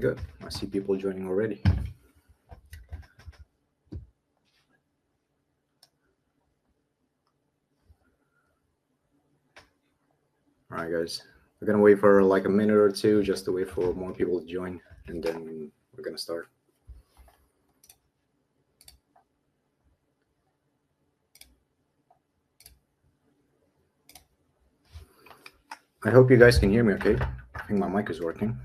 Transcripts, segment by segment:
good. I see people joining already. All right, guys. We're gonna wait for like a minute or two just to wait for more people to join, and then we're gonna start. I hope you guys can hear me okay. I think my mic is working.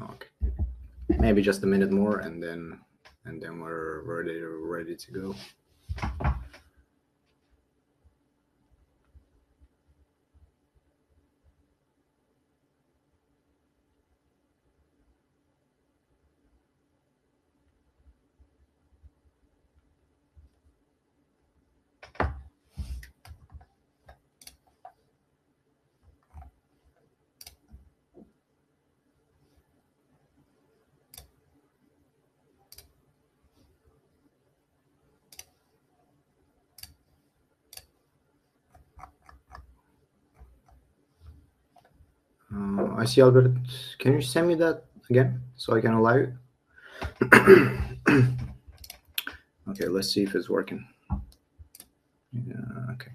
Okay, maybe just a minute more, and then we're ready to go. I see, Albert. Can you send me that again so I can allow it? Okay, let's see if it's working. Yeah, okay.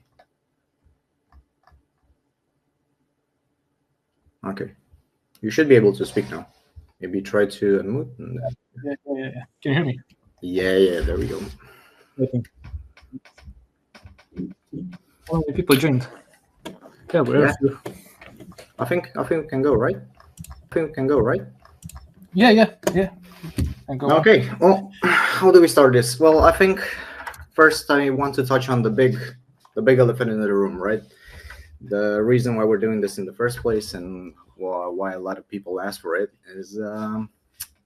Okay. You should be able to speak now. Maybe try to unmute. Yeah. Can you hear me? Yeah, there we go. How many people joined? Yeah, we're I think we can go, right? Yeah. Okay. Well, how do we start this? Well, I think first I want to touch on the big elephant in the room, right? The reason why we're doing this in the first place, and why a lot of people ask for it, is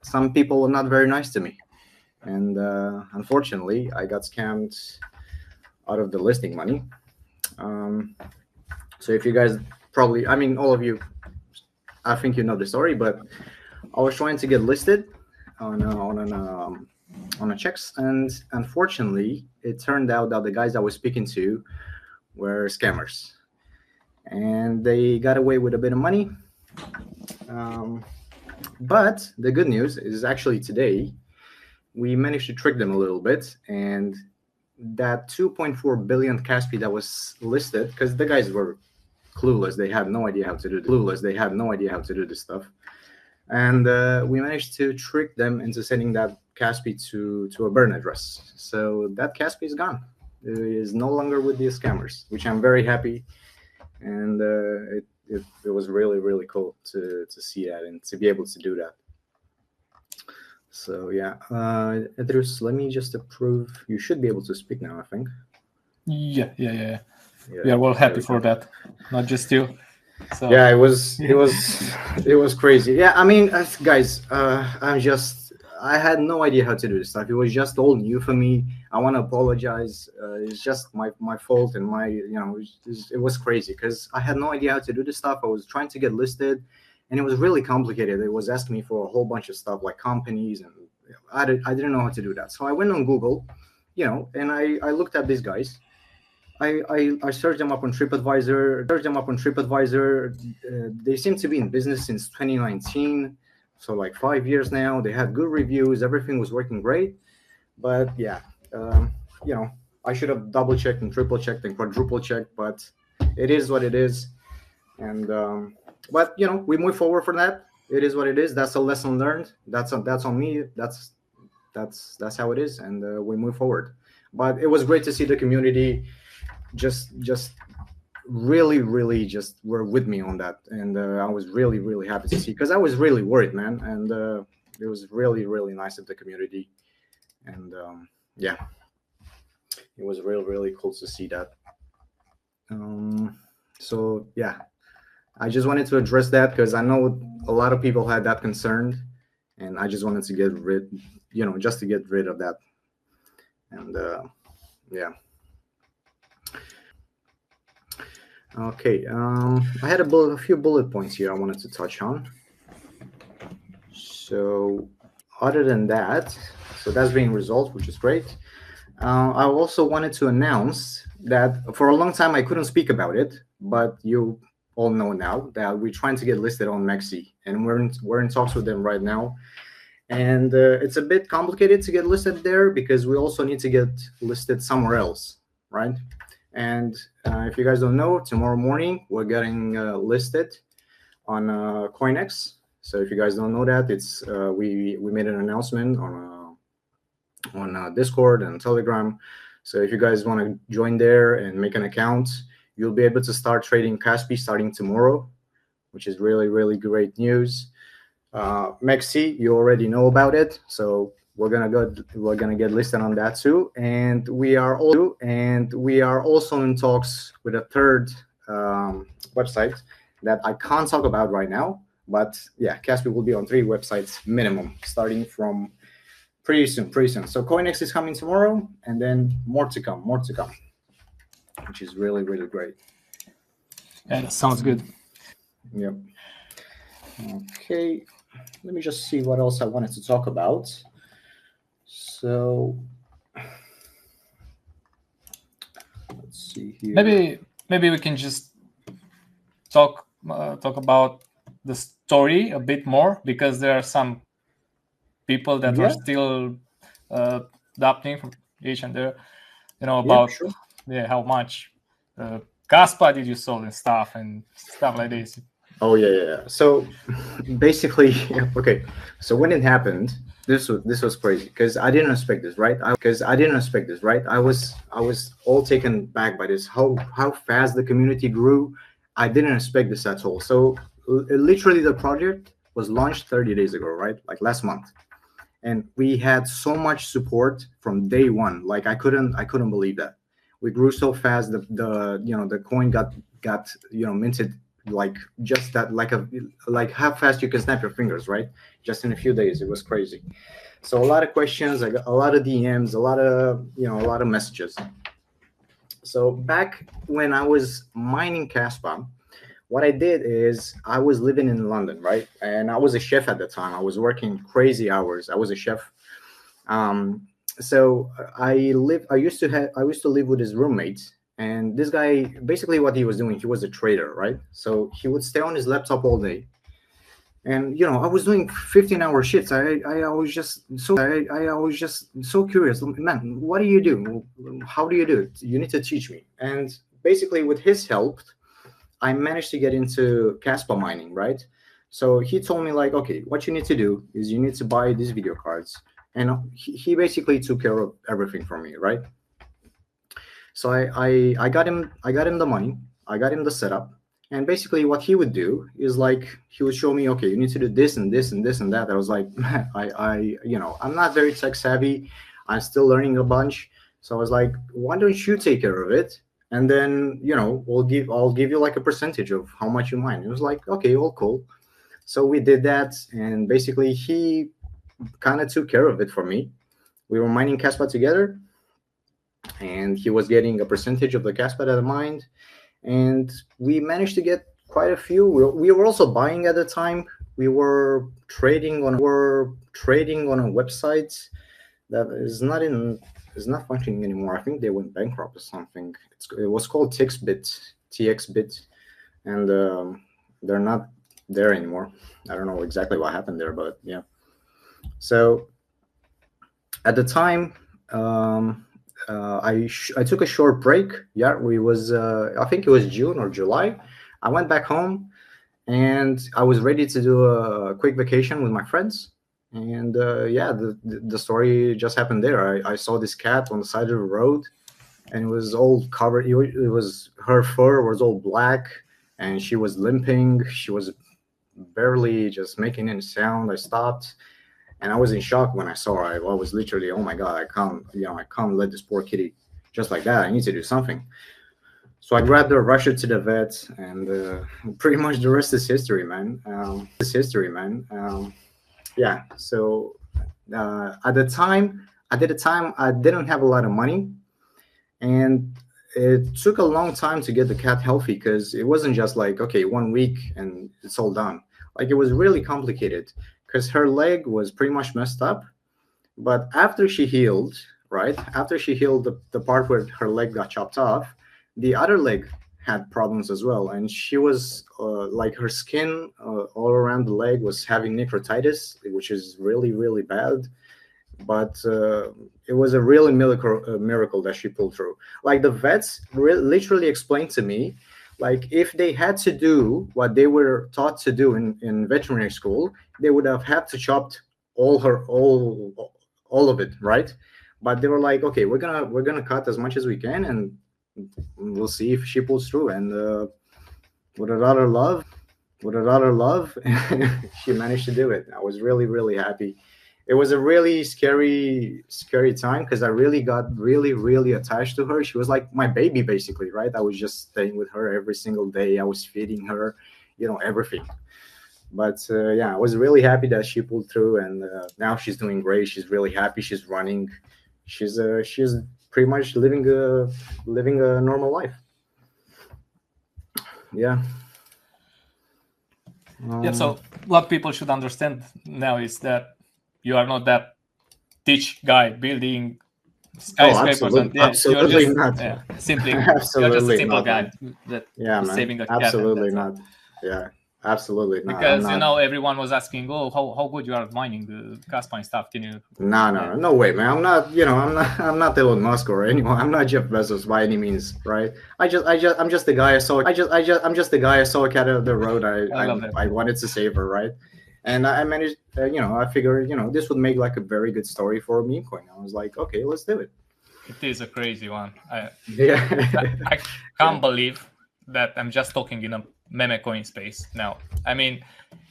some people are not very nice to me, and unfortunately, I got scammed out of the listing money. So if you guys probably, I mean, all of you, I think you know the story, but I was trying to get listed on a checks, and unfortunately, it turned out that the guys I was speaking to were scammers, and they got away with a bit of money. But the good news is actually today we managed to trick them a little bit, and that 2.4 billion Kaspy that was listed, because the guys were clueless, they had no idea how to do this stuff, and we managed to trick them into sending that Kaspy to a burn address. So that Kaspy is gone. It is no longer with the scammers, which I'm very happy, and it was really cool to see that and to be able to do that. So yeah, Edrus, let me just approve. You should be able to speak now, I think. Yeah. We are well happy for that, not just you. So. Yeah, it was crazy. Yeah, I mean, guys, I had no idea how to do this stuff. It was just all new for me. I want to apologize. It's just my fault, and it was crazy because I had no idea how to do this stuff. I was trying to get listed, and it was really complicated. It was asking me for a whole bunch of stuff like companies, and I didn't know how to do that. So I went on Google, and I looked at these guys. I searched them up on TripAdvisor. They seem to be in business since 2019, so like 5 years now. They had good reviews. Everything was working great. But yeah, I should have double checked and triple checked and quadruple checked. But it is what it is. And But we move forward from that. It is what it is. That's a lesson learned. That's on me. That's how it is, and we move forward. But it was great to see the community just really just were with me on that, and I was really happy to see, because I was really worried, man, and it was really nice of the community, and yeah, it was really cool to see that. So yeah, I just wanted to address that because I know a lot of people had that concern, and I just wanted to get rid, just to get rid of that, and yeah. Okay, I had a few bullet points here I wanted to touch on. So other than that, so that's being resolved, which is great. I also wanted to announce that for a long time I couldn't speak about it, but you all know now that we're trying to get listed on Mexi, and we're in talks with them right now. And it's a bit complicated to get listed there because we also need to get listed somewhere else, right? And if you guys don't know, tomorrow morning we're getting listed on CoinEx. So if you guys don't know that, it's we made an announcement on Discord and Telegram. So if you guys want to join there and make an account, you'll be able to start trading Kaspy starting tomorrow, which is really great news. Mexi, you already know about it, so we're gonna get listed on that too, and we are also in talks with a third website that I can't talk about right now, but yeah, Kaspy will be on 3 websites minimum, starting from pretty soon. So CoinEx is coming tomorrow, and then more to come, which is really great. Yeah, that sounds good. Yep. Okay, let me just see what else I wanted to talk about. So let's see here. Maybe we can just talk about the story a bit more, because there are some people that are still adapting from each and there, about how much Kaspy did you sold and stuff like this. Oh yeah. So basically, okay. So when it happened, this was crazy because I didn't expect this, right? I was all taken back by this. How fast the community grew. I didn't expect this at all. So literally, the project was launched 30 days ago, right? Like last month, and we had so much support from day one. Like I couldn't believe that we grew so fast. The coin got minted. Like just that, like how fast you can snap your fingers, right? Just in a few days, it was crazy. So a lot of questions, I got a lot of DMs, a lot of messages. So back when I was mining Kaspy, what I did is I was living in London, right? And I was a chef at the time. I was working crazy hours. I was a chef. So I used to live with his roommates. And this guy, basically what he was doing, he was a trader, right? So he would stay on his laptop all day. And, I was doing 15-hour shifts. I was just so curious. Man, what do you do? How do you do it? You need to teach me. And basically with his help, I managed to get into Kaspy mining, right? So he told me like, okay, what you need to do is you need to buy these video cards. And he basically took care of everything for me, right? So I got him the money, I got him the setup, and basically what he would do is like he would show me, okay, you need to do this and this and this and that. I was like, man, I'm not very tech savvy, I'm still learning a bunch. So I was like, why don't you take care of it, and then I'll give you like a percentage of how much you mine. It was like, okay, all cool. So we did that, and basically he kind of took care of it for me. We were mining Kaspy together, and he was getting a percentage of the Kaspy that I mined, and we managed to get quite a few. We were also buying at the time. We were trading on a website that is not functioning anymore. I think they went bankrupt or something. It was called TXBit, and they're not there anymore. I don't know exactly what happened there, but yeah. So at the time, I took a short break. Yeah, I think it was June or July. I went back home, and I was ready to do a quick vacation with my friends. And yeah, the story just happened there. I saw this cat on the side of the road, and it was all covered. It was, her fur was all black, and she was limping. She was barely just making any sound. I stopped, and I was in shock when I saw her. I was literally, oh my god, I can't let this poor kitty just like that. I need to do something. So I grabbed her, rushed her to the vet, and pretty much the rest is history, man. Yeah. So at the time, I didn't have a lot of money, and it took a long time to get the cat healthy because it wasn't just like, okay, 1 week and it's all done. Like, it was really complicated because her leg was pretty much messed up. But after she healed, right? After she healed the part where her leg got chopped off, the other leg had problems as well. And she was like, her skin all around the leg was having necrotitis, which is really, really bad. But it was a really miracle that she pulled through. Like, the vets literally explained to me, like, if they had to do what they were taught to do in veterinary school, they would have had to chop all of it, right? But they were like, okay, we're gonna cut as much as we can, and we'll see if she pulls through. And with a lot of love, she managed to do it. I was really, really happy. It was a really scary time because I really got really attached to her. She was like my baby, basically, right? I was just staying with her every single day. I was feeding her, everything. But yeah, I was really happy that she pulled through, and now she's doing great. She's really happy. She's running. She's pretty much living a normal life. Yeah. Yeah. So what people should understand now is that you are not that rich guy building skyscrapers. Absolutely not. Yeah, simply, absolutely you're just a simple not, guy man. that Yeah, man. saving a cat. Absolutely not. Yeah, absolutely not. Because everyone was asking, "Oh, how good you are at mining the Kaspy stuff? Can you?" No way, man. I'm not Elon Musk or anyone. I'm not Jeff Bezos by any means, right? I'm just the guy I saw. I'm just the guy I saw a cat out the road. I wanted to save her, right? And I managed, I figured, this would make like a very good story for a meme coin. I was like, okay, let's do it. It is a crazy one. I can't believe that I'm just talking in a meme coin space now. I mean,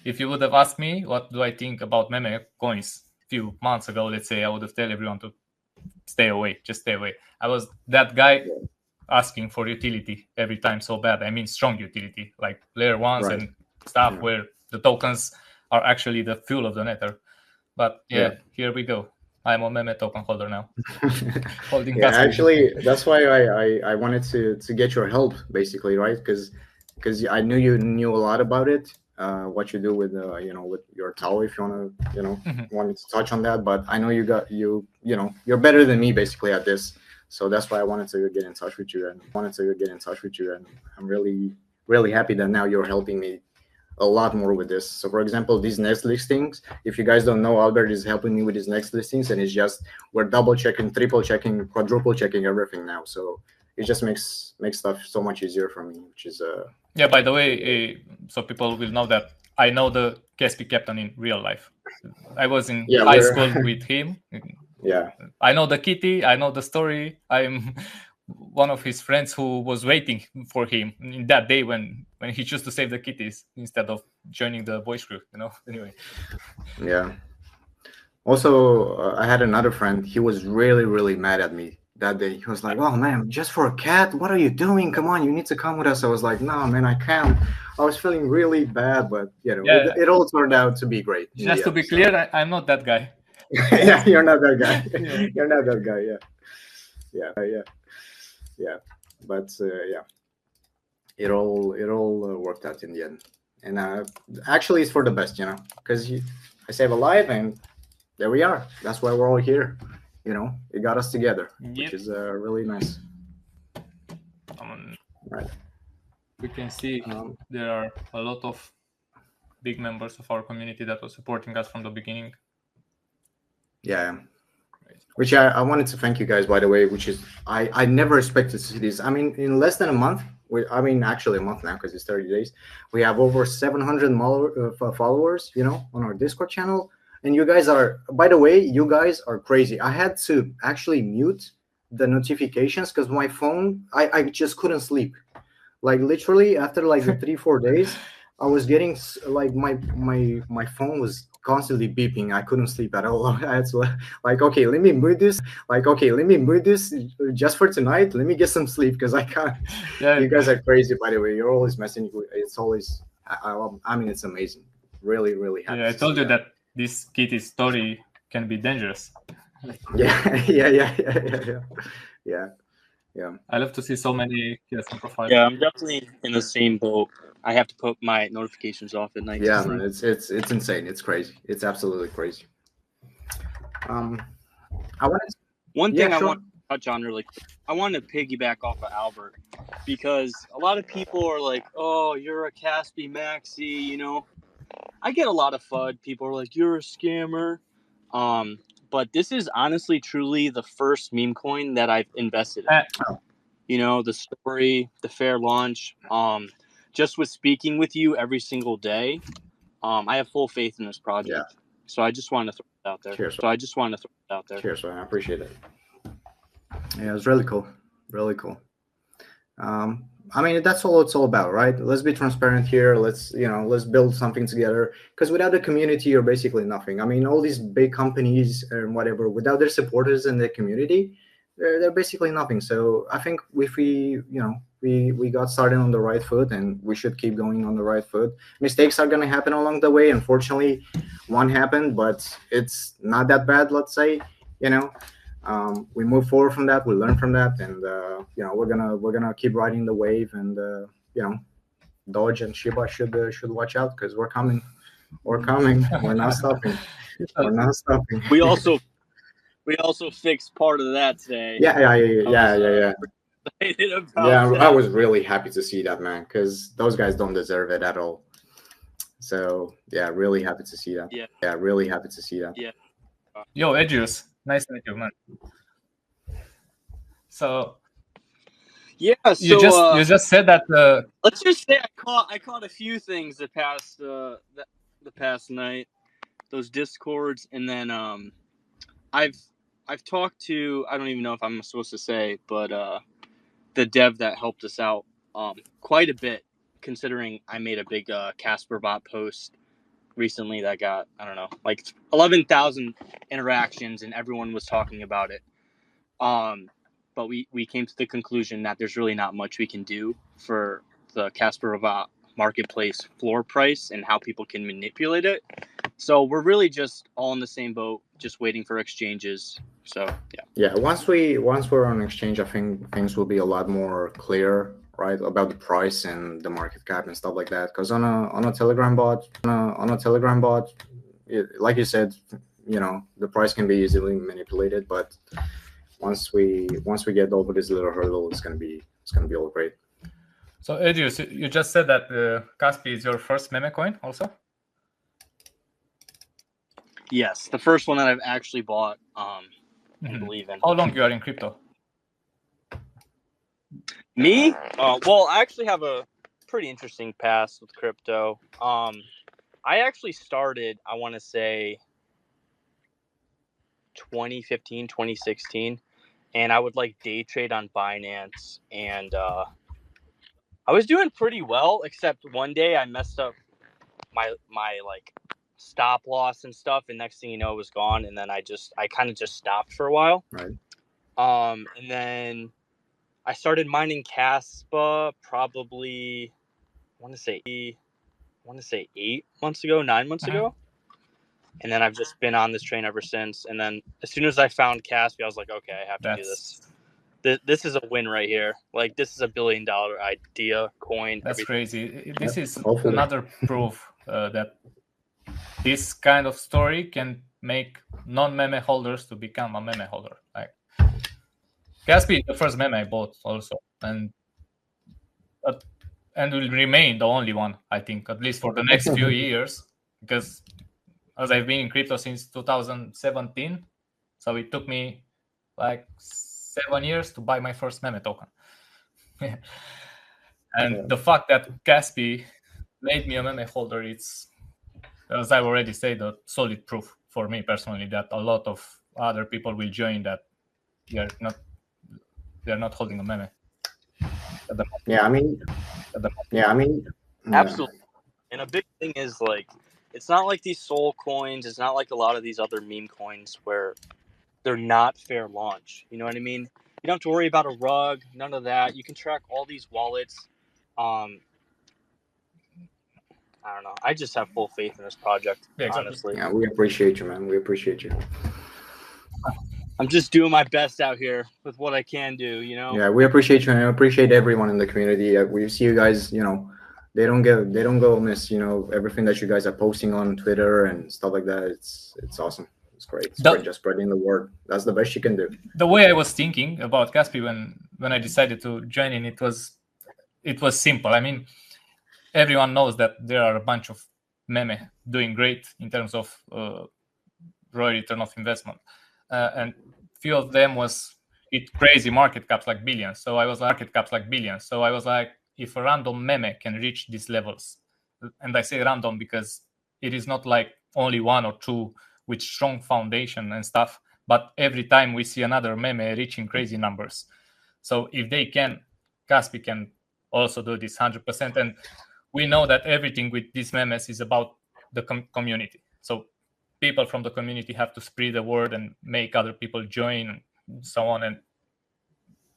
if you would have asked me what do I think about meme coins a few months ago, let's say, I would have told everyone to stay away, just stay away. I was that guy asking for utility every time so bad. I mean, strong utility, like layer ones and stuff where the tokens are actually the fuel of the nether. But here we go. I'm a meme token holder now. Holding actually, that's why I wanted to get your help, basically, right? Because I knew you knew a lot about it, what you do with with your tower, if you want to wanted to touch on that. But I know you're better than me basically at this, so that's why I wanted to get in touch with you, and I'm really, really happy that now you're helping me a lot more with this. So for example, these next listings, if you guys don't know, Albert is helping me with his next listings, and it's just, we're double checking, triple checking, quadruple checking everything now. So it just makes stuff so much easier for me, which is by the way, so people will know that I know the Kaspy captain in real life. I was in high school with him. Yeah, I know the kitty, I know the story. I'm one of his friends who was waiting for him in that day when he chose to save the kitties instead of joining the voice crew, anyway. Yeah. Also, I had another friend. He was really, really mad at me that day. He was like, oh man, just for a cat, what are you doing? Come on, you need to come with us. I was like, no man, I can't. I was feeling really bad, but it all turned out to be great. Just to be clear, I'm not that guy. Yeah, you're not that guy. You're not that guy. Yeah, but it all worked out in the end, and actually it's for the best, because I save a life, and there we are. That's why we're all here. It got us together, which is really nice. Right. We can see there are a lot of big members of our community that were supporting us from the beginning. Yeah. Which I wanted to thank you guys, by the way, which is, I never expected to see this. I mean, in less than a month, I mean, actually a month now because it's 30 days. We have over 700 followers, on our Discord channel. And you guys are, by the way, you guys are crazy. I had to actually mute the notifications because my phone, I just couldn't sleep. Like literally after like the 3-4 days, I was getting like my phone was constantly beeping. I couldn't sleep at all. I had to like, okay, let me mute this. Like, okay, let me mute this just for tonight. Let me get some sleep because I can't. Yeah, You guys are crazy, by the way. You're always messing. It's always. I mean, it's amazing. Really, really happy. yeah. I to told see you that this kitty story can be dangerous. Yeah, yeah. I love to see so many kids on profile. Yeah, I'm definitely in the same boat. I have to put my notifications off at night. Yeah, man, it's insane. It's crazy. It's absolutely crazy. I wanted. One Yeah, thing I sure. want to touch on really quick. I want to piggyback off of Albert because a lot of people are like, "Oh, you're a Kaspy Maxi," I get a lot of FUD. People are like, "You're a scammer," but this is honestly, truly the first meme coin that I've invested in. The story, the fair launch. Just with speaking with you every single day, I have full faith in this project. Yeah. So I just want to throw it out there. Cheers, man. I appreciate it. Yeah, it's really cool. Really cool. I mean, that's all it's all about, right? Let's be transparent here. Let's build something together. Because without the community, you're basically nothing. I mean, all these big companies and whatever, without their supporters and the community, they're basically nothing. So I think if we got started on the right foot, and we should keep going on the right foot. Mistakes are going to happen along the way. Unfortunately, one happened, but it's not that bad. Let's say, we move forward from that. We learn from that, and we're gonna keep riding the wave. And Dodge and Shiba should watch out because we're coming. We're coming. We're not stopping. We're not stopping. We also fixed part of that today. Yeah. Yeah, I was really happy to see that, man, because those guys don't deserve it at all. So yeah, really happy to see that. Yeah, really happy to see that. Yeah. Yo, Edgius, nice to meet you, man. So yeah, so you just said that. Let's just say I caught a few things the past night, those discords, and then I've talked to, I don't even know if I'm supposed to say, but the dev that helped us out quite a bit, considering I made a big Casper bot post recently that got, I don't know, like 11,000 interactions, and everyone was talking about it. But we came to the conclusion that there's really not much we can do for the Casper bot marketplace floor price and how people can manipulate it. So we're really just all in the same boat, just waiting for exchanges. So yeah. Once we're on exchange, I think things will be a lot more clear, right, about the price and the market cap and stuff like that. Because on a Telegram bot, like you said, the price can be easily manipulated. But once we get over this little hurdle, it's gonna be all great. So Edgius, you just said that Kaspy is your first meme coin, also. Yes, the first one that I've actually bought and believe in. How long you are in crypto? Me? Well, I actually have a pretty interesting past with crypto. I actually started, I want to say, 2015, 2016, and I would day trade on Binance, and I was doing pretty well, except one day I messed up my stop loss and stuff, and next thing you know, it was gone, and then I kind of just stopped for a while. Right. And then I started mining Caspa probably, I want to say 8 months ago, 9 months ago. And then I've just been on this train ever since. And then as soon as I found Kaspy, I was like, okay, I have to do this. This is a win right here. This is $1 billion idea, coin. That's everything. crazy. This is another proof that this kind of story can make non-meme holders to become a meme holder. Like Kaspy is the first meme I bought also, and will remain the only one, I think, at least for the next few years, because as I've been in crypto since 2017, so it took me 7 years to buy my first meme token. And the fact that Kaspy made me a meme holder, it's, as I already said, a solid proof for me personally that a lot of other people will join that they're not holding a meme. Yeah, I mean, yeah. Absolutely. And a big thing is like, it's not like these soul coins. It's not like a lot of these other meme coins where they're not fair launch. You know what I mean? You don't have to worry about a rug, none of that. You can track all these wallets. I don't know. I just have full faith in this project, Yeah, exactly. honestly. Yeah, we appreciate you, man. We appreciate you. I'm just doing my best out here with what I can do, you know? Yeah, we appreciate you, and I appreciate everyone in the community. We see you guys, you know, they don't go miss, you know, everything that you guys are posting on Twitter and stuff like that. It's awesome. It's great. Just spreading the word. That's the best you can do. The way I was thinking about Kaspy when I decided to join in, it was simple. I mean, everyone knows that there are a bunch of meme doing great in terms of ROI, return of investment, and few of them was with crazy market caps like billions. So I was like, if a random meme can reach these levels, and I say random because it is not like only one or two with strong foundation and stuff, but every time we see another meme reaching crazy numbers. So if they can, Kaspy can also do this 100%. And we know that everything with these memes is about the community. So people from the community have to spread the word and make other people join and so on. And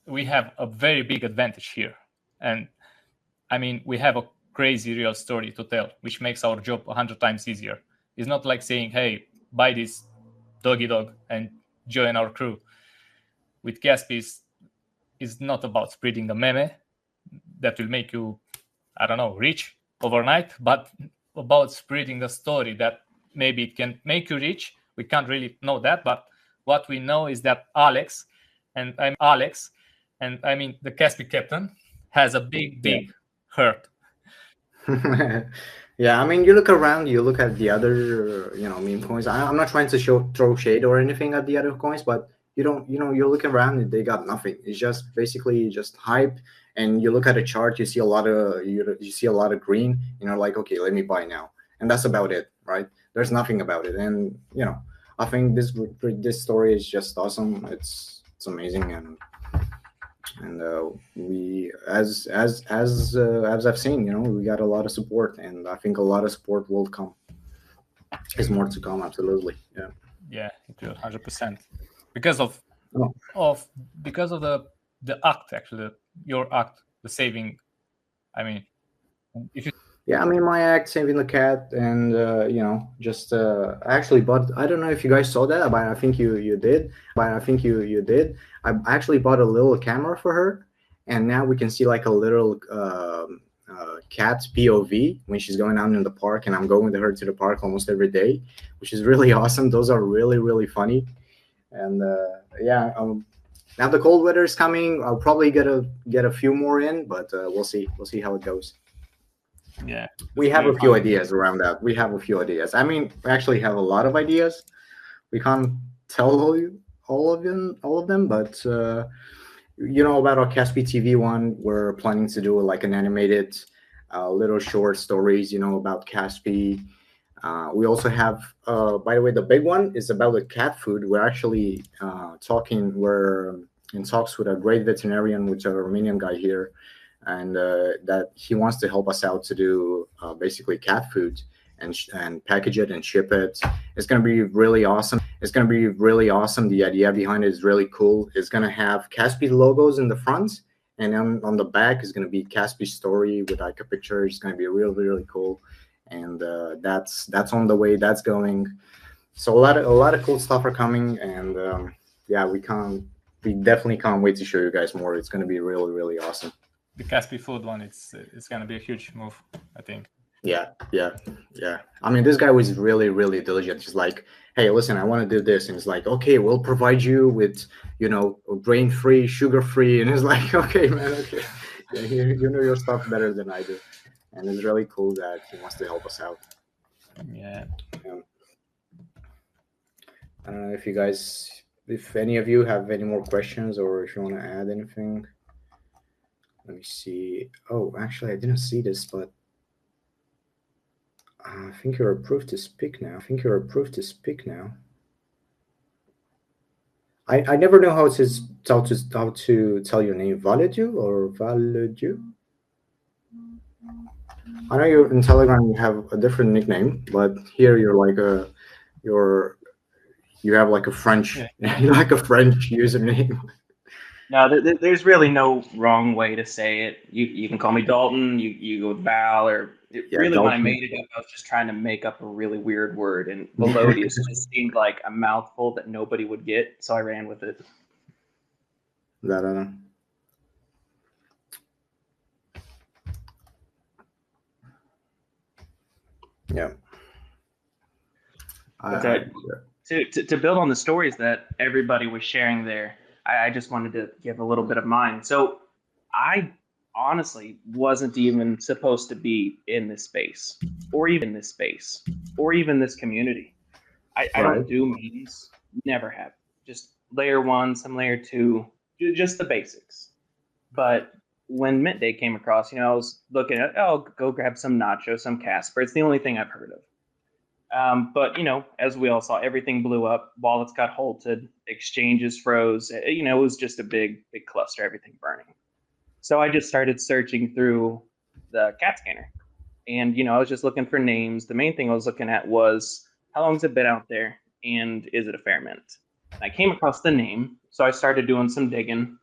we have a very big advantage here. And I mean, we have a crazy real story to tell, which makes our job 100 times easier. It's not like saying, hey, buy this doggy dog and join our crew. With Kaspy, is not about spreading a meme that will make you, I don't know, rich overnight, but about spreading a story that maybe it can make you rich. We can't really know that, but what we know is that Alex, and I mean the Kaspy captain, has a big hurt. Yeah, I mean, you look around, you look at the other, you know, meme coins. I'm not trying to throw shade or anything at the other coins, but you don't, you know, you look around and they got nothing. It's just basically just hype. And you look at a chart, you see a lot of you see a lot of green. You know, like, okay, let me buy now, and that's about it, right? There's nothing about it, and you know, I think this story is just awesome. It's amazing, and we as I've seen, you know, we got a lot of support, and I think a lot of support will come. There's more to come, absolutely. Yeah, it will 100%, because of the act, actually, your act, the saving. I mean, if you yeah, I mean, my act, saving the cat, and you know, just I actually bought. I don't know if you guys saw that, but I think you did. I actually bought a little camera for her, and now we can see like a little cat POV when she's going out in the park, and I'm going with her to the park almost every day, which is really awesome. Those are really funny, and yeah. Now the cold weather is coming. I'll probably get a few more in, but we'll see. We'll see how it goes. Yeah, we have a few ideas around that. We have a few ideas. I mean, we actually have a lot of ideas. We can't tell all of them, but you know about our Kaspy TV one. We're planning to do like an animated little short stories, you know, about Kaspy. We also have, by the way, the big one is about the cat food. We're actually we're in talks with a great veterinarian, which is a Romanian guy here, and that he wants to help us out to do basically cat food and package it and ship it. It's going to be really awesome. The idea behind it is really cool. It's going to have Kaspy logos in the front, and then on the back is going to be Kaspy story with like a picture. It's going to be really cool, and that's on the way. That's going. So a lot of cool stuff are coming, and yeah, we definitely can't wait to show you guys more. It's going to be really awesome. The Kaspy food one, it's going to be a huge move, I think. Yeah. I mean, this guy was really diligent. He's like, hey, listen, I want to do this. And it's like, okay, we'll provide you with, you know, grain-free, sugar-free. And it's like, okay, man, okay. Yeah, you know your stuff better than I do. And it's really cool that he wants to help us out. Yeah. I don't know if any of you have any more questions or if you want to add anything. Let me see. Oh, actually, I didn't see this, but I think you're approved to speak now. I never know how to tell your name. Validu or Validu? I know you in Telegram you have a different nickname, but here you're like you're you have like a French like a French username. No, there's really no wrong way to say it. You can call me Dalton. You go with Val, or really when I Dalton. made it up, I was just trying to make up a really weird word, and Velodius just seemed like a mouthful that nobody would get, so I ran with it. That yeah. To build on the stories that everybody was sharing there, I just wanted to give a little bit of mine. So I honestly wasn't even supposed to be in this space, or even this community. I don't do memes, never have. Just layer 1, some layer 2, just the basics. But when Mint Day came across, I was looking at, go grab some nachos, some Casper. It's the only thing I've heard of. But as we all saw, everything blew up. Wallets got halted. Exchanges froze. It was just a big cluster. Everything burning. So I just started searching through the cat scanner, and I was just looking for names. The main thing I was looking at was how long's it been out there, and is it a fair mint? And I came across the name, so I started doing some digging.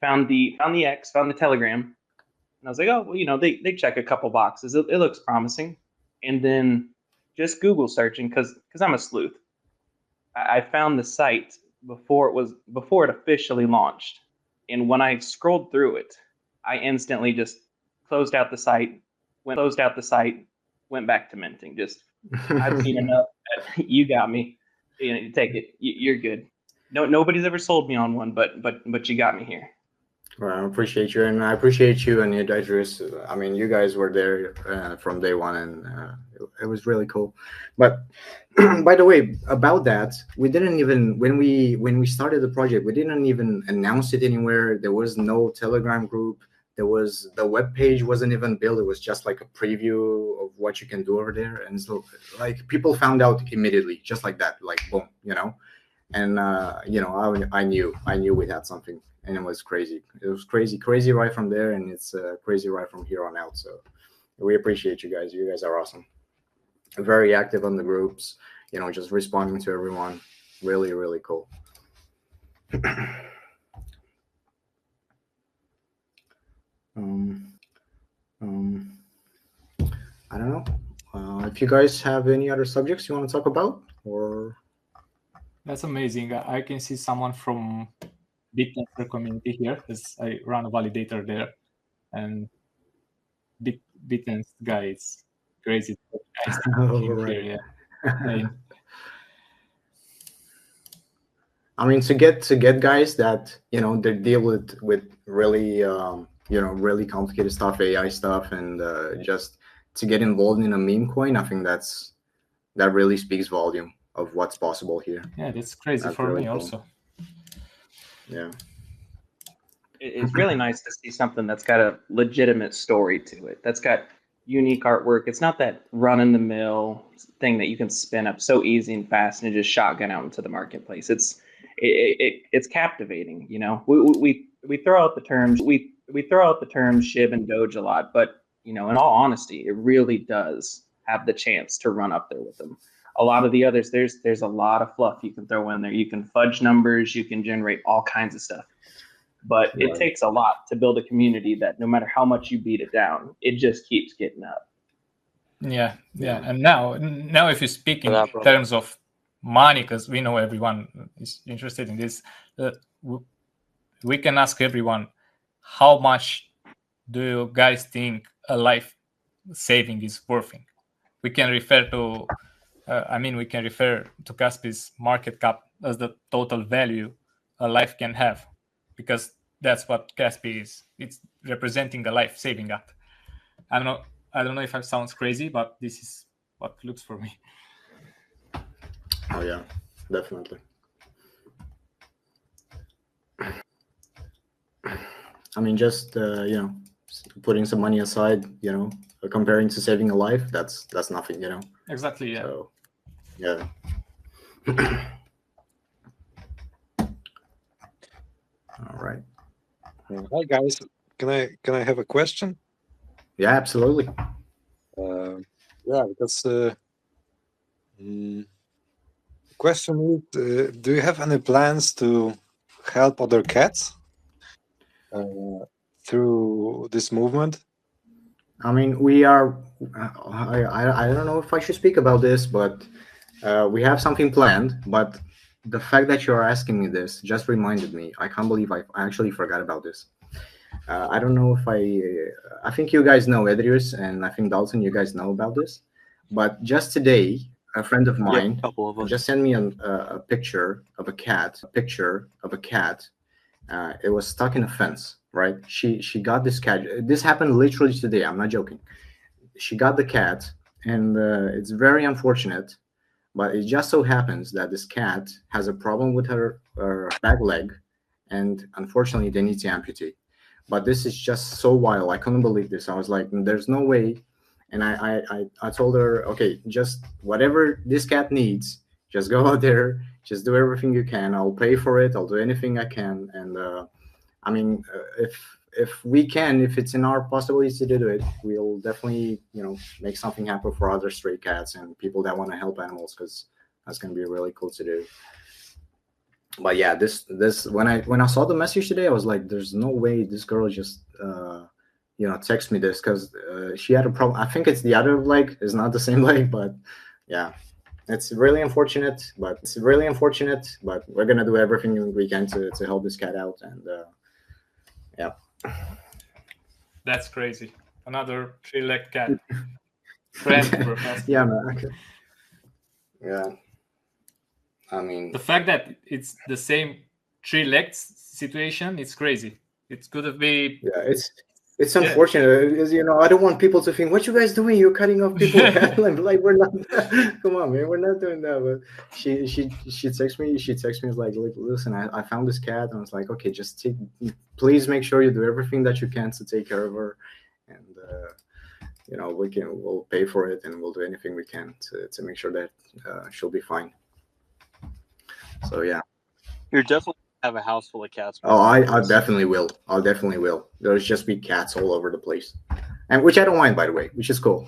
Found the X, found the Telegram, and I was like, oh, well, they check a couple boxes. It looks promising, and then just Google searching because I'm a sleuth. I found the site before it officially launched, and when I scrolled through it, I instantly just closed out the site, went back to minting. Just I've seen enough. You got me. Take it. You're good. No, nobody's ever sold me on one, but you got me here. Well, I appreciate you, and I appreciate you and Idris. I mean, you guys were there from day one, and it was really cool. But by the way, about that, we didn't even when we started the project, we didn't even announce it anywhere. There was no Telegram group. The web page wasn't even built. It was just like a preview of what you can do over there, and so like people found out immediately, just like that, like boom, And I knew we had something. And it was crazy. It was crazy right from there, and it's crazy right from here on out. So we appreciate you guys. You guys are awesome. Very active on the groups, just responding to everyone. Really, really cool. I don't know. If you guys have any other subjects you want to talk about, or that's amazing. I can see someone from Bitcoin community here, because I run a validator there, and Bitcoin guy is crazy. Nice right. Here, yeah. I mean, to get guys that they deal with really really complicated stuff, AI stuff, and just to get involved in a meme coin, I think that really speaks volume of what's possible here. Yeah, that's crazy for really me cool. Also. Yeah. It's really nice to see something that's got a legitimate story to it. That's got unique artwork. It's not that run-in-the-mill thing that you can spin up so easy and fast and just shotgun out into the marketplace. It's captivating. We throw out the terms SHIB and Doge a lot, but in all honesty, it really does have the chance to run up there with them. A lot of the others, there's a lot of fluff you can throw in there. You can fudge numbers, you can generate all kinds of stuff. But it takes a lot to build a community that no matter how much you beat it down, it just keeps getting up. Yeah. And now if you speak in terms of money, because we know everyone is interested in this, we can ask everyone, how much do you guys think a life saving is worth? We can refer to Kaspy's market cap as the total value a life can have, because that's what Kaspy is. It's representing a life-saving act. I don't know if it sounds crazy, but this is what looks for me. Oh yeah, definitely. I mean, just putting some money aside, comparing to saving a life, that's nothing, Exactly. Yeah. So, yeah. All right. Hi guys, can I have a question? Yeah, absolutely. Yeah, because the question is, do you have any plans to help other cats through this movement? I mean, we are. I don't know if I should speak about this, but we have something planned. But the fact that you're asking me this just reminded me. I can't believe I actually forgot about this. I don't know if I think you guys know Edrius, and I think Dalton, you guys know about this. But just today, a friend of mine a couple of us. just sent me a picture of a cat. It was stuck in a fence, right? She got this cat. This happened literally today. I'm not joking. She got the cat, and it's very unfortunate. But it just so happens that this cat has a problem with her back leg, and unfortunately, they need to amputate. But this is just so wild. I couldn't believe this. I was like, "There's no way." And I told her, "Okay, just whatever this cat needs, just go out there, just do everything you can. I'll pay for it. I'll do anything I can." And I mean, if we can, if it's in our possibilities to do it, we'll definitely make something happen for other stray cats and people that want to help animals, because that's going to be really cool to do. But yeah, this when I saw the message today, I was like, "There's no way this girl just text me this," because she had a problem. I think it's the other leg, it's not the same leg, but yeah, it's really unfortunate. But we're gonna do everything we can to help this cat out, and yeah. That's crazy. Another 3-legged cat. Friend, Professor. Yeah, man. Yeah. I mean, the fact that it's the same 3-legged situation, it's crazy. It could have been. Yeah, it's unfortunate because I don't want people to think, "What you guys doing? You're cutting off people's head." Like we're not. Come on, man, we're not doing that. But she texts me. It's like, "Listen, I found this cat," and I was like, "Okay, just please make sure you do everything that you can to take care of her, and we'll pay for it, and we'll do anything we can to make sure that she'll be fine." So yeah. You're definitely have a house full of cats. Oh, I definitely will. I'll definitely will. There's just be cats all over the place, and which I don't mind, by the way, which is cool.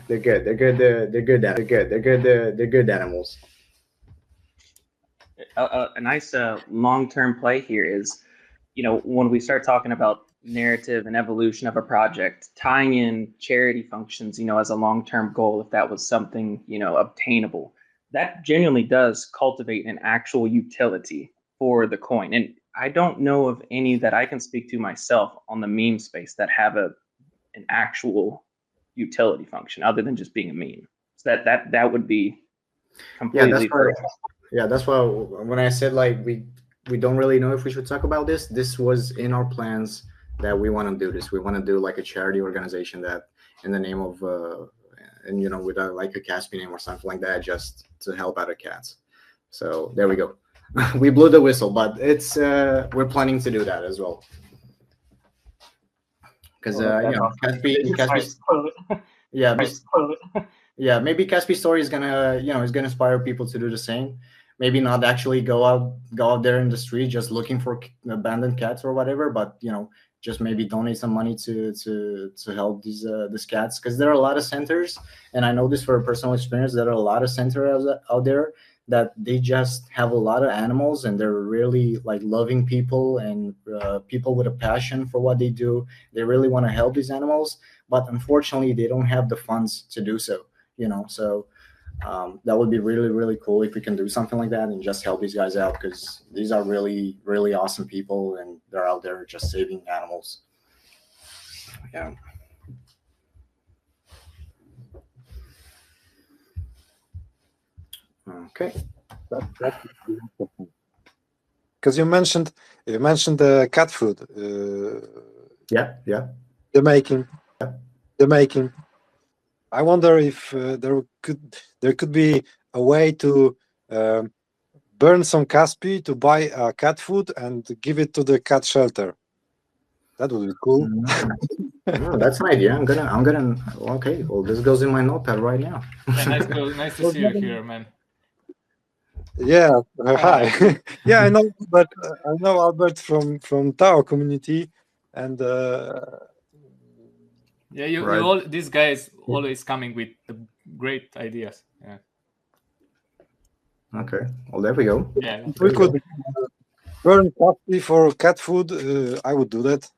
They're good. They're good. They're good. They're good animals. A nice long-term play here is, when we start talking about narrative and evolution of a project, tying in charity functions, as a long-term goal, if that was something, obtainable, that genuinely does cultivate an actual utility for the coin. And I don't know of any that I can speak to myself on the meme space that have an actual utility function other than just being a meme. So that would be completely. That's why when I said like we don't really know if we should talk about this, this was in our plans that we want to do this. We want to do like a charity organization that in the name of with like a Kaspy name or something like that, just to help other cats. So there we go. We blew the whistle, but it's we're planning to do that as well. Because Kaspy, maybe Kaspy story is gonna inspire people to do the same. Maybe not actually go out there in the street just looking for abandoned cats or whatever, but just maybe donate some money to help these cats, because there are a lot of centers, and I know this for a personal experience. There are a lot of centers out there that they just have a lot of animals, and they're really like loving people and people with a passion for what they do. They really want to help these animals, but unfortunately, they don't have the funds to do so. So that would be really, really cool if we can do something like that and just help these guys out, because these are really, really awesome people, and they're out there just saving animals. Yeah. Okay. Because you mentioned the cat food. Yeah. The making. I wonder if there could be a way to burn some Kaspy to buy cat food and give it to the cat shelter. That would be cool. That's an idea. I'm gonna. Okay, well, this goes in my notepad right now. Nice to see you here, man. Yeah, hi. Yeah, I know, but I know Albert from Tao community, and yeah, you Right. all this guy is always coming with the great ideas. Yeah. Okay. Well, there we go. Yeah. if we could burn coffee for cat food, I would do that.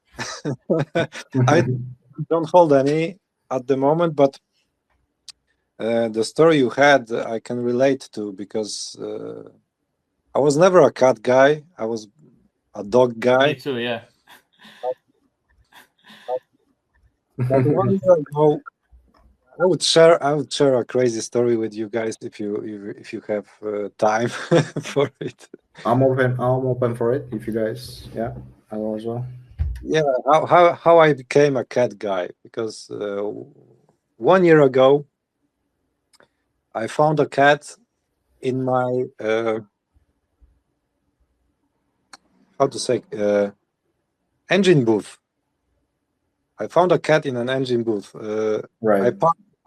I don't hold any at the moment, but the story you had, I can relate to because I was never a cat guy. I was a dog guy. Me too. Yeah. But 1 year ago, I would share a crazy story with you guys if you have time for it. I'm open for it. If you guys, yeah, I will as well. Yeah, how I became a cat guy, because 1 year ago I found a cat in my how to say engine booth. I found a cat in an engine booth. Right.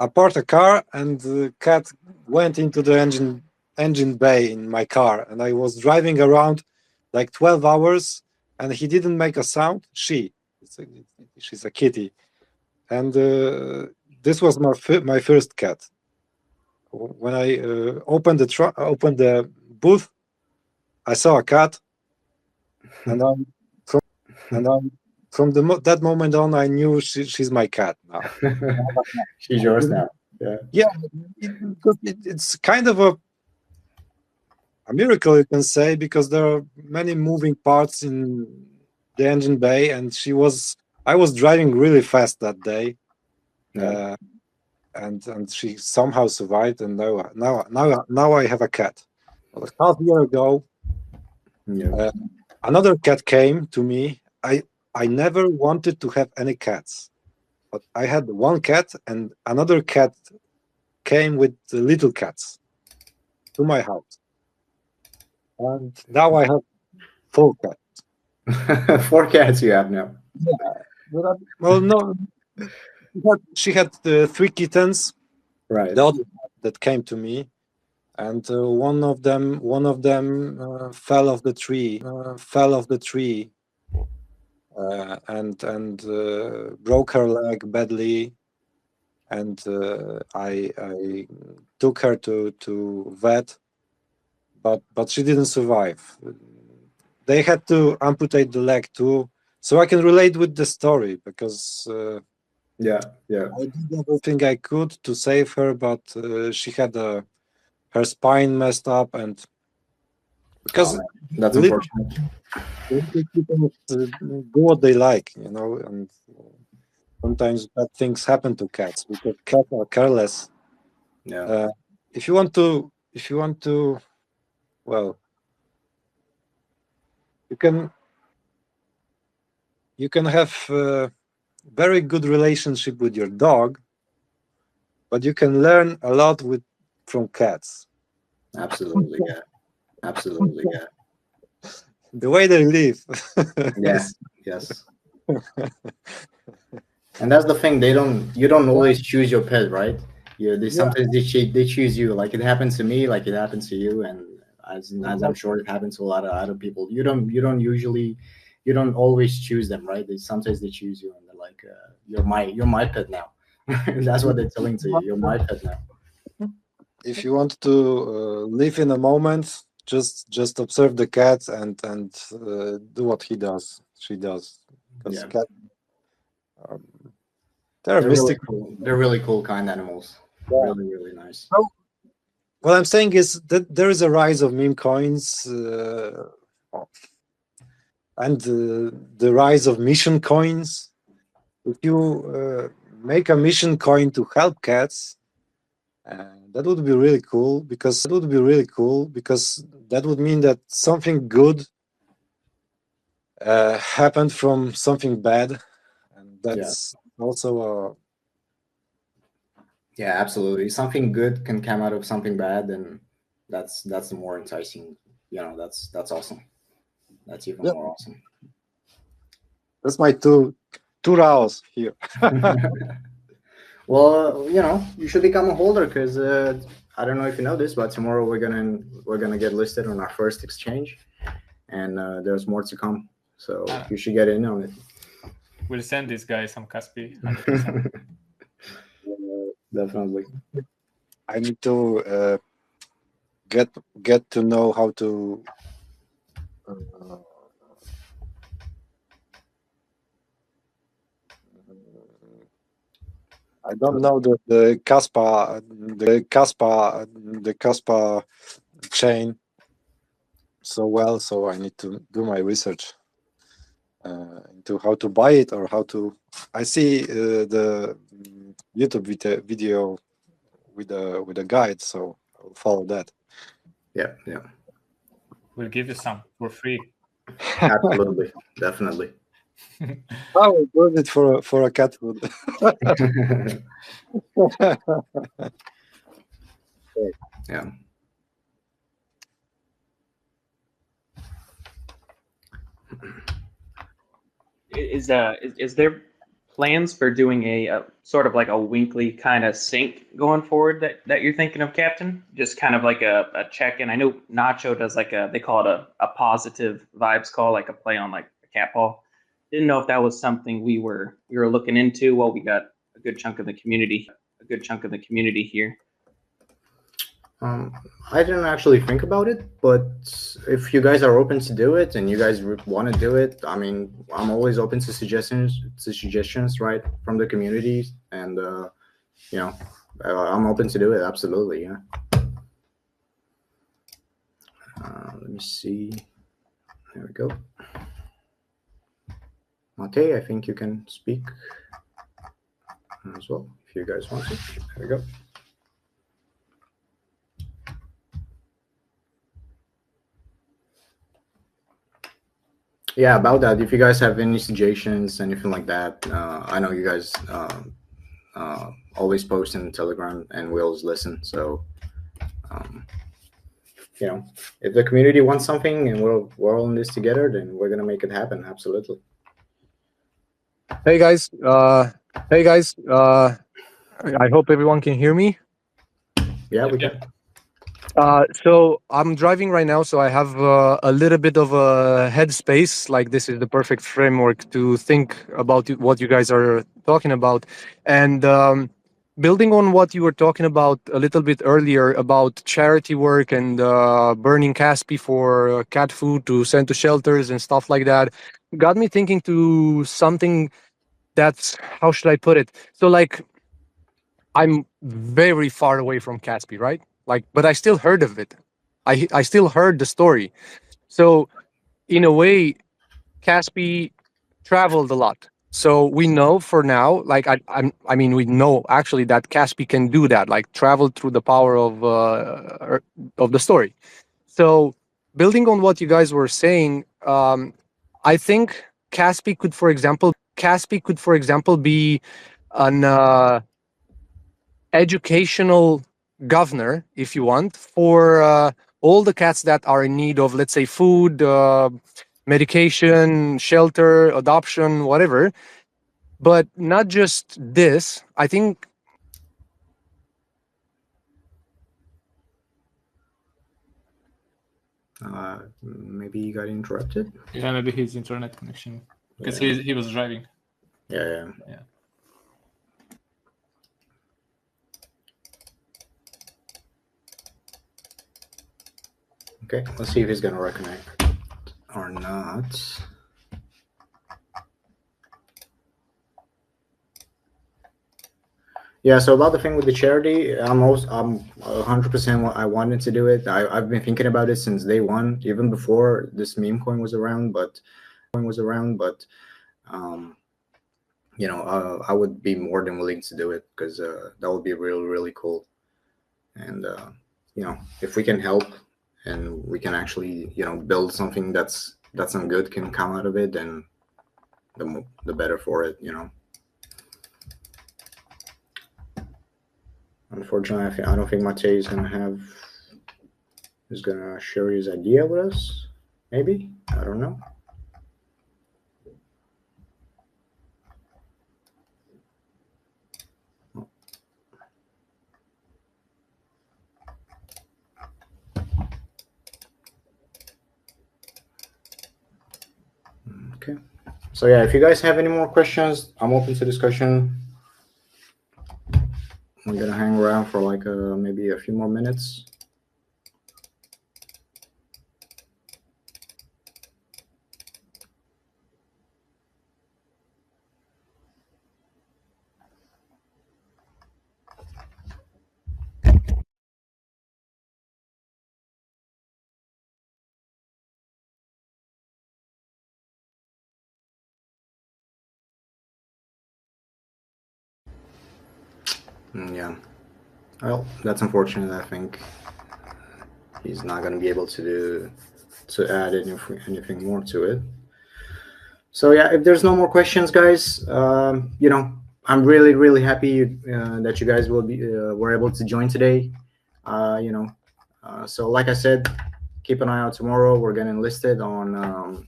I parked a car, and the cat went into the engine bay in my car, and I was driving around like 12 hours, and he didn't make a sound. She's a kitty, and this was my first cat. When I opened the booth, I saw a cat, and from that moment on, I knew she's my cat now. She's yours now. Yeah. It's kind of a miracle, you can say, because there are many moving parts in the engine bay, and I was driving really fast that day, Yeah. and she somehow survived, and now I have a cat. Well, half a year ago, Yeah. another cat came to me. I never wanted to have any cats, but I had one cat, and another cat came with the little cats to my house, and now I have 4 cats. 4 cats you have now. Well, no, she had 3 kittens. Right. The other that came to me, and one of them fell off the tree. And broke her leg badly, and I took her to vet, but she didn't survive. They had to amputate the leg too, so I can relate with the story, because Yeah. I did everything I could to save her, but she had her spine messed up, and because That's unfortunate. people do what they like, and sometimes bad things happen to cats because cats are careless. Yeah. If you want to, well, you can have a very good relationship with your dog, but you can learn a lot from cats. Absolutely. Yeah. Absolutely. Yeah. The way they live. Yes. Yes. And that's the thing. You don't always choose your pet, right? Sometimes they choose you. Like it happened to me, like it happened to you, and as I'm sure it happens to a lot of other people. You don't always choose them, right? Sometimes they choose you, and they're like, you're my pet now. That's what they're telling to you. You're my pet now. If you want to live in a moment, just observe the cat and do what she does. Because cats, they're mystic. Really cool. They're really cool, kind animals. Yeah. Really, really nice. What I'm saying is that there is a rise of meme coins and the rise of mission coins. If you make a mission coin to help cats, that would be really cool, because that would mean that something good happened from something bad, and that's also yeah, absolutely. Something good can come out of something bad, and that's the more enticing. That's awesome. That's even more awesome. That's my two raus here. Well, you should become a holder because I don't know if you know this, but tomorrow we're gonna get listed on our first exchange, and there's more to come. So you should get in on it. We'll send this guy some Kaspy. 100%. Definitely. I need to get to know how to. I don't know the Kaspa chain so well, so I need to do my research into how to buy it or how to. I see the YouTube video with a guide, so I'll follow that. Yeah. We'll give you some for free. Absolutely, definitely. How was it for a cat food? Yeah. Is there plans for doing a sort of like a weekly kind of sync going forward that you're thinking of, Captain? Just kind of like a check-in. I know Nacho does like they call it a positive vibes call, like a play on like a cat paw. Didn't know if that was something we were looking into. Well, we got a good chunk of the community here. I didn't actually think about it, but if you guys are open to do it and you guys want to do it, I mean, I'm always open to suggestions, right, from the community, and I'm open to do it. Absolutely, yeah. Let me see. There we go. Mate, I think you can speak as well if you guys want to. There we go. Yeah, about that. If you guys have any suggestions, anything like that, I know you guys always post in Telegram, and we always listen. So, if the community wants something and we're all in this together, then we're gonna make it happen. Absolutely. Hey guys. I hope everyone can hear me. Yeah, we can. So I'm driving right now, so I have a little bit of a headspace. Like, this is the perfect framework to think about what you guys are talking about. And building on what you were talking about a little bit earlier about charity work and burning Kaspy for cat food to send to shelters and stuff like that, got me thinking to something that's, how should I put it? So, like, I'm very far away from Kaspy, right? Like, but I still heard of it. I still heard the story. So in a way, Kaspy traveled a lot. So we know for now, like I mean, we know actually that Kaspy can do that, like travel through the power of the story. So building on what you guys were saying, I think Kaspy could, for example, be an educational governor, if you want, for all the cats that are in need of, let's say, food, medication, shelter, adoption, whatever. But not just this. I think Maybe he got interrupted. Yeah, maybe his internet connection, because he was driving. Yeah. Okay, let's see if he's gonna reconnect or not. Yeah, so about the thing with the charity, I'm 100%. I wanted to do it. I've been thinking about it since day one, even before this meme coin was around. But I would be more than willing to do it because that would be really, really cool. And if we can help and we can actually build something that's some good can come out of it, then the better for it. Unfortunately, I don't think Matej is gonna share his idea with us. Maybe, I don't know. Okay. So yeah, if you guys have any more questions, I'm open to discussion. I'm gonna hang around for like maybe a few more minutes. Yeah. Well, that's unfortunate. I think he's not going to be able to add anything more to it. So yeah, if there's no more questions, guys, you know, I'm really happy that you guys will be were able to join today. You know, so like I said, keep an eye out tomorrow. We're getting listed on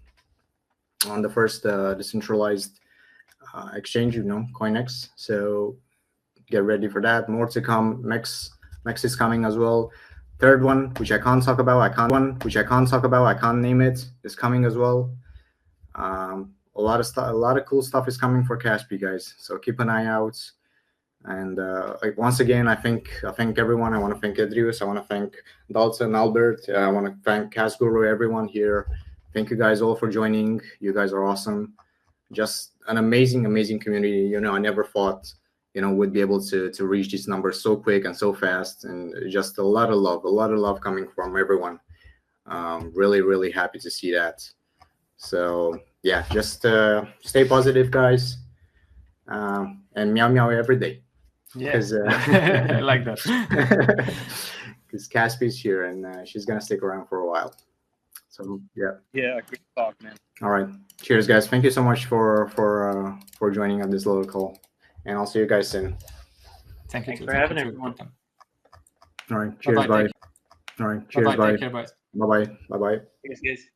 the first decentralized exchange, you know, CoinEx. So get ready for that. More to come. Mex is coming as well. Third one, which I can't talk about, I can't name it, is coming as well. A lot of cool stuff is coming for Kaspy, guys. So keep an eye out. And like once again, I thank everyone. I want to thank Edrius. I want to thank Dalton, Albert. I want to thank Casguru, everyone here. Thank you guys all for joining. You guys are awesome. Just an amazing community. You know, I never thought, you know, would be able to reach these numbers so quick and so fast, and just a lot of love coming from everyone. Really happy to see that. So yeah, just stay positive, guys, and meow every day. Yeah, I like that. Because Kaspy's here, and she's gonna stick around for a while. So yeah. Yeah, great talk, man. All right, cheers, guys. Thank you so much for joining on this little call, and I'll see you guys soon. Thank you Thanks for having everyone. All right, cheers, bye. All right, cheers, bye. Take care, bye. Bye. Thanks, guys.